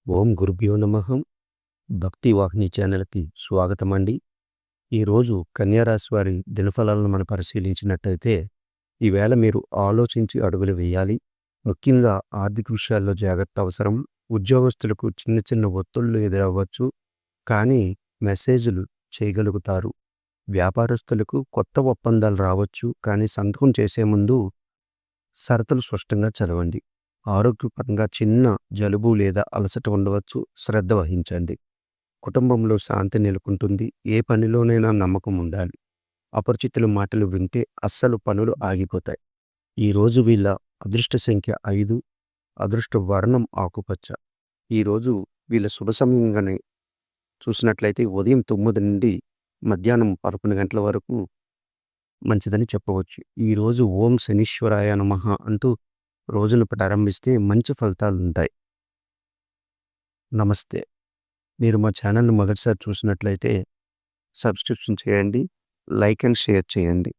ఓం గురుభ్యో నమః. భక్తి వాహిని ఛానల్‌కి స్వాగతమండి. ఈరోజు కన్యా రాశి వారి దినఫలాలను మనం పరిశీలించినట్టయితే, ఈవేళ మీరు ఆలోచించి అడుగులు వేయాలి. ముఖ్యంగా ఆర్థిక విషయాల్లో జాగ్రత్త అవసరం. ఉద్యోగస్తులకు చిన్న చిన్న ఒత్తిళ్లు ఎదురవ్వచ్చు, కానీ మెసేజ్‌లు చేయగలుగుతారు. వ్యాపారస్తులకు కొత్త ఒప్పందాలు రావచ్చు, కానీ సంతకం చేసే ముందు షరతులు స్పష్టంగా చదవండి. ఆరోగ్యపరంగా చిన్న జలుబు లేదా అలసట ఉండవచ్చు, శ్రద్ధ వహించండి. కుటుంబంలో శాంతి నెలకొంటుంది. ఏ పనిలోనైనా నమ్మకం ఉండాలి. అపరిచితుల మాటలు వింటే అస్సలు పనులు ఆగిపోతాయి. ఈరోజు వీళ్ళ అదృష్ట సంఖ్య 5, అదృష్ట వర్ణం ఆకుపచ్చ. ఈరోజు వీళ్ళ శుభ సమయంగానే చూసినట్లయితే ఉదయం 9 నుండి మధ్యాహ్నం 11 గంటల వరకు మంచిదని చెప్పవచ్చు. ఈరోజు ఓం శనీశ్వరాయ నమః అంటూ రోజును ప్రారంభిస్తే మంచి ఫలితాలుంటాయి. నమస్తే. మీరు మా ఛానల్‌ని మొదటిసారి చూసినట్లయితే సబ్స్క్రిప్షన్ చేయండి, లైక్ అండ్ షేర్ చేయండి.